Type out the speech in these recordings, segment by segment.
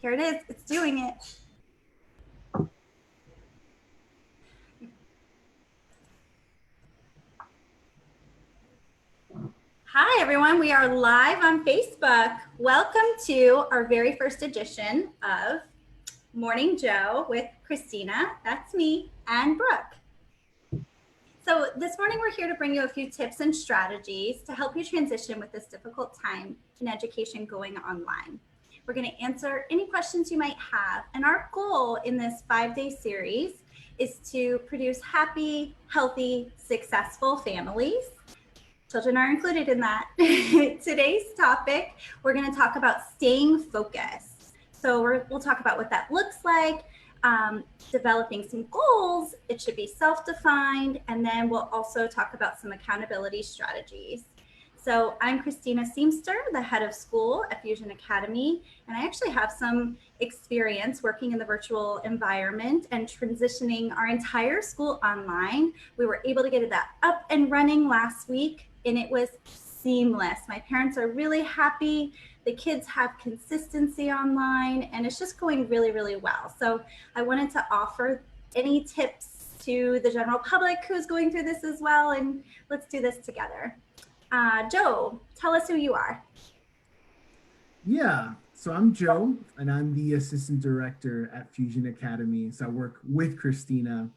Here it is. It's doing it. Hi, everyone. We are live on Facebook. Welcome to our very first edition of Morning Joe with Christina, that's me, and Brooke. So this morning we're here to bring you a few tips and strategies to help you transition with this difficult time in education going online. We're going to answer any questions you might have. And our goal in this 5-day series is to produce happy, healthy, successful families. Children are included in that. Today's topic, we're going to talk about staying focused. So we'll talk about what that looks like, developing some goals. It should be self-defined. And then we'll also talk about some accountability strategies. So I'm Christina Seamster, the head of school at Fusion Academy, and I actually have some experience working in the virtual environment and transitioning our entire school online. We were able to get that up and running last week, and it was seamless. My parents are really happy. The kids have consistency online, and it's just going really, really well. So I wanted to offer any tips to the general public who's going through this as well, and let's do this together. Joe, tell us who you are. Yeah, so I'm Joe, and I'm the assistant director at Fusion Academy. So I work with Christina,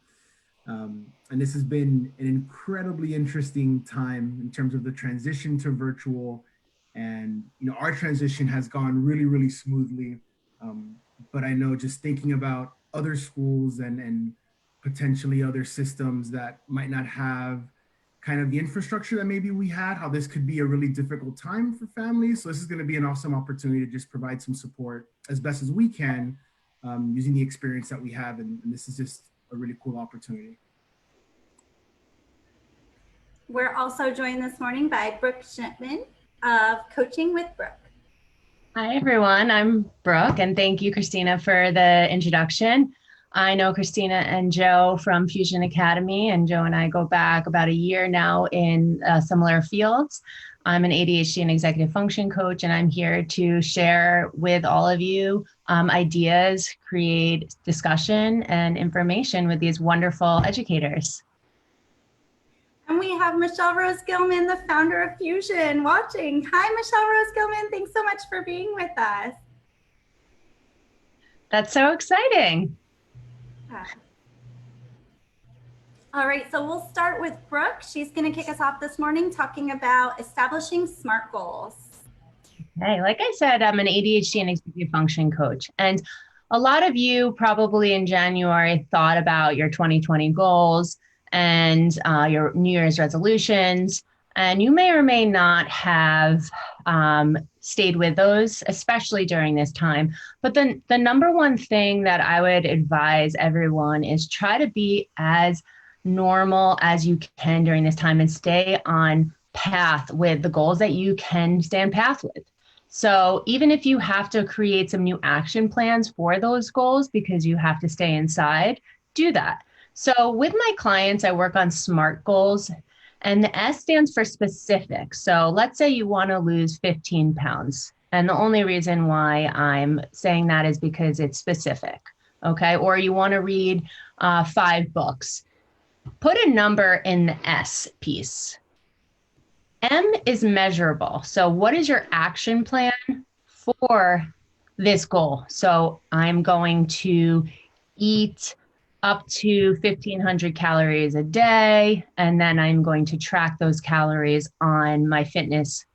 and this has been an incredibly interesting time in terms of the transition to virtual. And our transition has gone really, really smoothly. But I know just thinking about other schools and potentially other systems that might not have kind of the infrastructure that maybe we had, how this could be a really difficult time for families. So this is going to be an awesome opportunity to just provide some support as best as we can, using the experience that we have. And this is just a really cool opportunity. We're also joined this morning by Brooke Schnittman of Coaching with Brooke. Hi, everyone. I'm Brooke, and thank you, Christina, for the introduction. I know Christina and Joe from Fusion Academy, and Joe and I go back about a year now in similar fields. I'm an ADHD and executive function coach, and I'm here to share with all of you ideas, create discussion and information with these wonderful educators. And we have Michelle Rose Gilman, the founder of Fusion, watching. Hi, Michelle Rose Gilman. Thanks so much for being with us. That's so exciting. All right, so we'll start with Brooke. She's going to kick us off this morning talking about establishing SMART goals. Hey, like I said, I'm an ADHD and executive function coach. And a lot of you probably in January thought about your 2020 goals and your New Year's resolutions. And you may or may not have stayed with those, especially during this time. But then the number one thing that I would advise everyone is try to be as normal as you can during this time and stay on path with the goals that you can stay on path with. So even if you have to create some new action plans for those goals because you have to stay inside, do that. So with my clients, I work on SMART goals, and the S stands for specific. So let's say you want to lose 15 pounds. And the only reason why I'm saying that is because it's specific, okay? Or you want to read 5 books. Put a number in the S piece. M is measurable. So what is your action plan for this goal? So I'm going to eat up to 1,500 calories a day, and then I'm going to track those calories on my fitness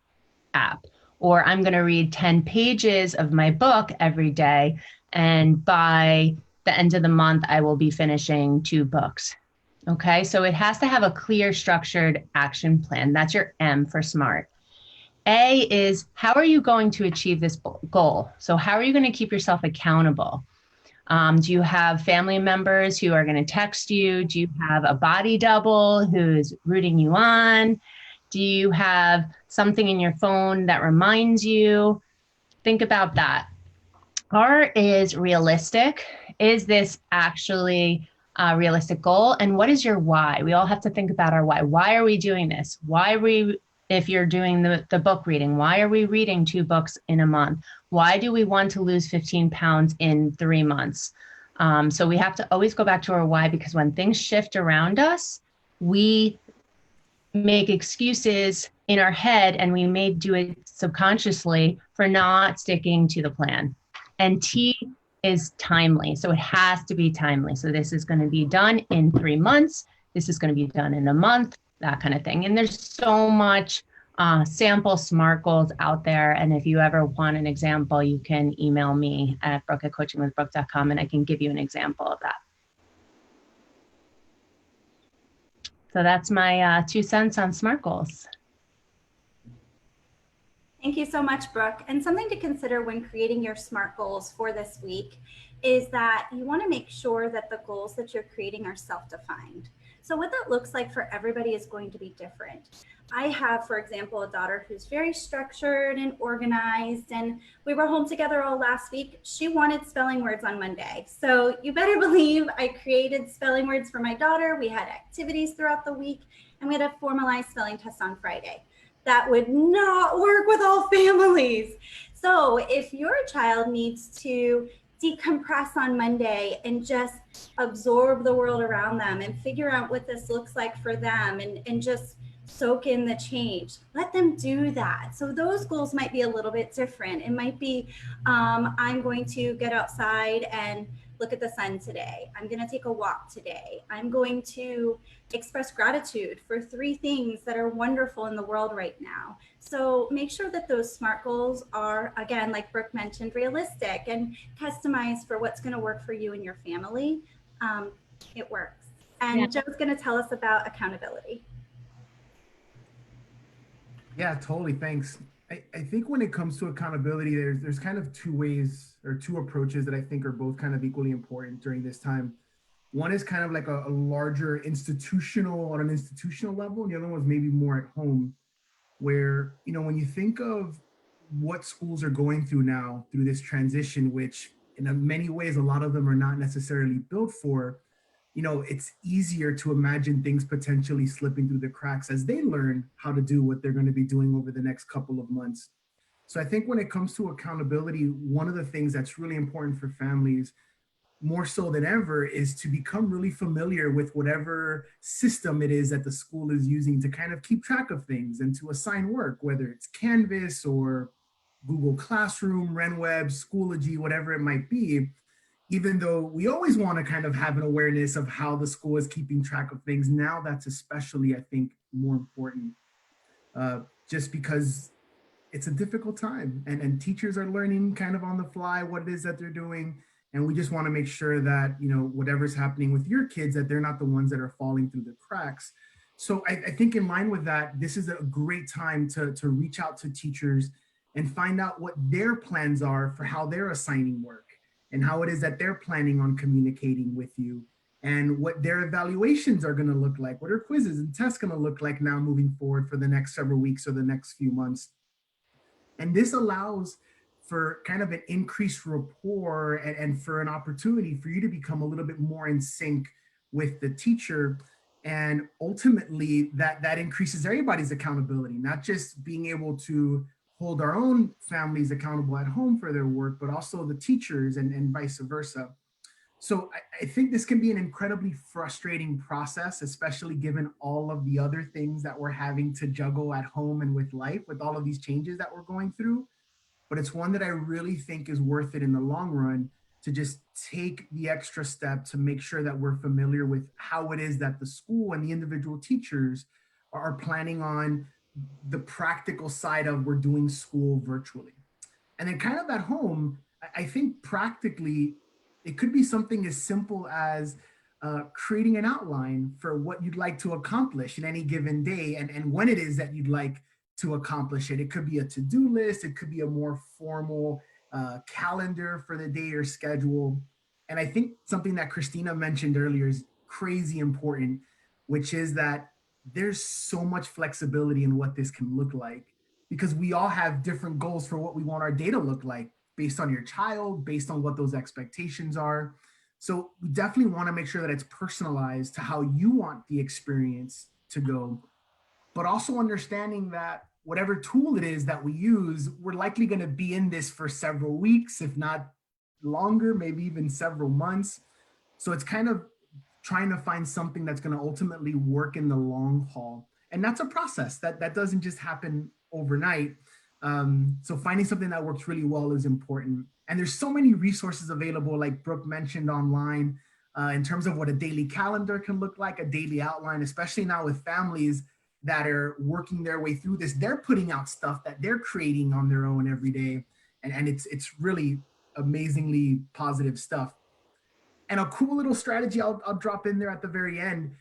app. Or I'm going to read 10 pages of my book every day, and by the end of the month, I will be finishing 2 books. Okay, so it has to have a clear, structured action plan. That's your M for SMART. A is, how are you going to achieve this goal? So how are you going to keep yourself accountable? Do you have family members who are going to text you? Do you have a body double who's rooting you on? Do you have something in your phone that reminds you? Think about that. R is realistic. Is this actually a realistic goal? And what is your why? We all have to think about our why. Why are we doing this? Why are we If you're doing the book reading, why are we reading 2 books in a month? Why do we want to lose 15 pounds in 3 months? So we have to always go back to our why, because when things shift around us, we make excuses in our head, and we may do it subconsciously for not sticking to the plan. And T is timely. So it has to be timely. So this is going to be done in 3 months. This is going to be done in a month, that kind of thing. And there's so much sample SMART goals out there. And if you ever want an example, you can email me at brooke@coachingwithbrooke.com, and I can give you an example of that. So that's my 2 cents on SMART goals. Thank you so much, Brooke. And something to consider when creating your SMART goals for this week is that you want to make sure that the goals that you're creating are self-defined. So what that looks like for everybody is going to be different. I have, for example, a daughter who's very structured and organized, and we were home together all last week. She wanted spelling words on Monday. So you better believe I created spelling words for my daughter. We had activities throughout the week, and we had a formalized spelling test on Friday. That would not work with all families. So if your child needs to decompress on Monday and just absorb the world around them and figure out what this looks like for them, and just soak in the change, let them do that. So those goals might be a little bit different. It might be, I'm going to get outside and look at the sun today. I'm going to take a walk today. I'm going to express gratitude for 3 things that are wonderful in the world right now. So make sure that those SMART goals are, again, like Brooke mentioned, realistic and customized for what's going to work for you and your family. It works. And Yeah. Joe's going to tell us about accountability. Yeah, totally. Thanks. I think when it comes to accountability, there's kind of 2 ways or 2 approaches that I think are both kind of equally important during this time. One is kind of like a larger institutional, on an institutional level, and the other one is maybe more at home, where, when you think of what schools are going through now through this transition, which in many ways, a lot of them are not necessarily built for, it's easier to imagine things potentially slipping through the cracks as they learn how to do what they're going to be doing over the next couple of months. So I think when it comes to accountability, one of the things that's really important for families, more so than ever, is to become really familiar with whatever system it is that the school is using to kind of keep track of things and to assign work, whether it's Canvas or Google Classroom, RenWeb, Schoology, whatever it might be. Even though we always want to kind of have an awareness of how the school is keeping track of things, now that's especially, I think, more important, just because it's a difficult time, and teachers are learning kind of on the fly what it is that they're doing. And we just want to make sure that, whatever's happening with your kids, that they're not the ones that are falling through the cracks. So I think in line with that, this is a great time to reach out to teachers and find out what their plans are for how they're assigning work, and how it is that they're planning on communicating with you, and what their evaluations are going to look like, what are quizzes and tests going to look like now moving forward for the next several weeks or the next few months. And this allows for kind of an increased rapport, and for an opportunity for you to become a little bit more in sync with the teacher. And ultimately that increases everybody's accountability, not just being able to hold our own families accountable at home for their work, but also the teachers, and vice versa. So I think this can be an incredibly frustrating process, especially given all of the other things that we're having to juggle at home and with life, with all of these changes that we're going through. But it's one that I really think is worth it in the long run, to just take the extra step to make sure that we're familiar with how it is that the school and the individual teachers are planning on the practical side of we're doing school virtually. And then kind of at home, I think practically, it could be something as simple as creating an outline for what you'd like to accomplish in any given day, and when it is that you'd like to accomplish it. It could be a to-do list. It could be a more formal calendar for the day or schedule. And I think something that Christina mentioned earlier is crazy important, which is that there's so much flexibility in what this can look like, because we all have different goals for what we want our day to look like, based on your child, based on what those expectations are. So we definitely want to make sure that it's personalized to how you want the experience to go. but also understanding that whatever tool it is that we use, we're likely going to be in this for several weeks, if not longer, maybe even several months. So it's kind of trying to find something that's going to ultimately work in the long haul. And that's a process that doesn't just happen overnight. So finding something that works really well is important. And there's so many resources available, like Brooke mentioned, online, in terms of what a daily calendar can look like, a daily outline, especially now with families that are working their way through this. They're putting out stuff that they're creating on their own every day. And it's really amazingly positive stuff. And a cool little strategy I'll drop in there at the very end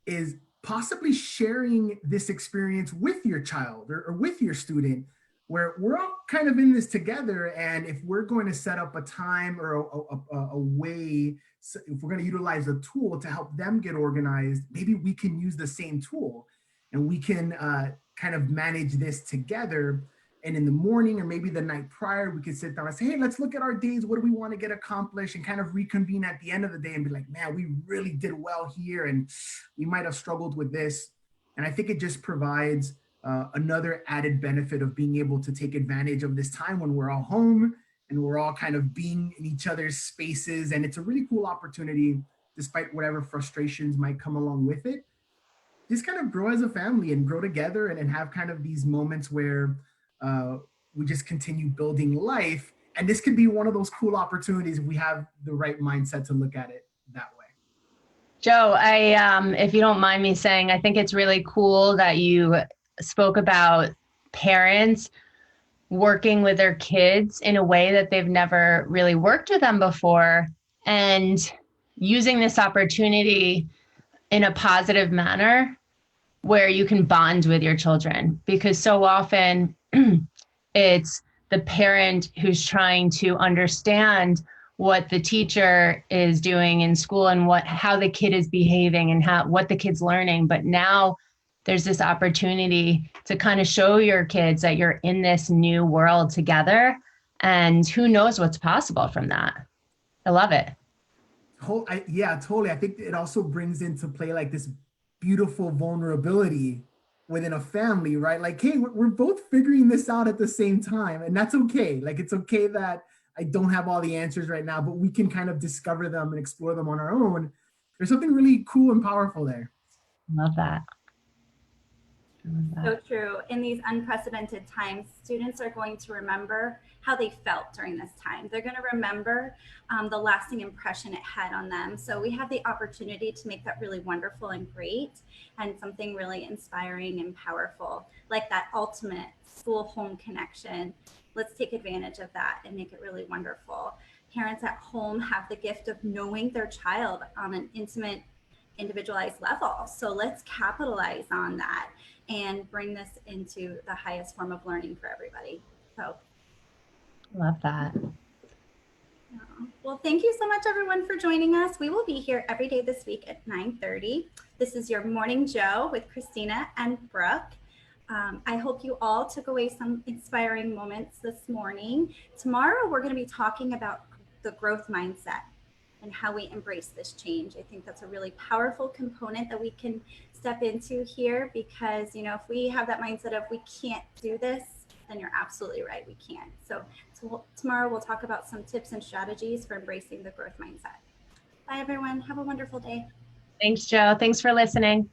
is possibly sharing this experience with your child or with your student, where we're all kind of in this together. And if we're going to set up a time or a way, if we're going to utilize a tool to help them get organized, maybe we can use the same tool and we can kind of manage this together. And in the morning or maybe the night prior, we could sit down and say, hey, let's look at our days. What do we want to get accomplished? And kind of reconvene at the end of the day and be like, man, we really did well here. And we might have struggled with this. And I think it just provides another added benefit of being able to take advantage of this time when we're all home and we're all kind of being in each other's spaces. And it's a really cool opportunity, despite whatever frustrations might come along with it. Just kind of grow as a family and grow together and have kind of these moments where we just continue building life. And this could be one of those cool opportunities if we have the right mindset to look at it that way. Joe, if you don't mind me saying, I think it's really cool that you spoke about parents working with their kids in a way that they've never really worked with them before and using this opportunity in a positive manner where you can bond with your children, because so often it's the parent who's trying to understand what the teacher is doing in school and how the kid is behaving and what the kid's learning. But now there's this opportunity to kind of show your kids that you're in this new world together, and who knows what's possible from that. I love it. Yeah, totally. I think it also brings into play like this beautiful vulnerability within a family, right? Like, hey, we're both figuring this out at the same time, and that's okay. Like, it's okay that I don't have all the answers right now, but we can kind of discover them and explore them on our own. There's something really cool and powerful there. Love that. So true. In these unprecedented times, students are going to remember how they felt during this time. They're going to remember the lasting impression it had on them. So we have the opportunity to make that really wonderful and great, and something really inspiring and powerful, like that ultimate school-home connection. Let's take advantage of that and make it really wonderful. Parents at home have the gift of knowing their child on an intimate, individualized level. So let's capitalize on that and bring this into the highest form of learning for everybody. So love that. Well, thank you so much, everyone, for joining us. We will be here every day this week at 9:30. This is your Morning Joe with Christina and Brooke. I hope you all took away some inspiring moments this morning. Tomorrow, we're going to be talking about the growth mindset and how we embrace this change. I think that's a really powerful component that we can step into here, because, you know, if we have that mindset of we can't do this, then you're absolutely right, we can't. So tomorrow we'll talk about some tips and strategies for embracing the growth mindset. Bye, everyone. Have a wonderful day. Thanks, Joe. Thanks for listening.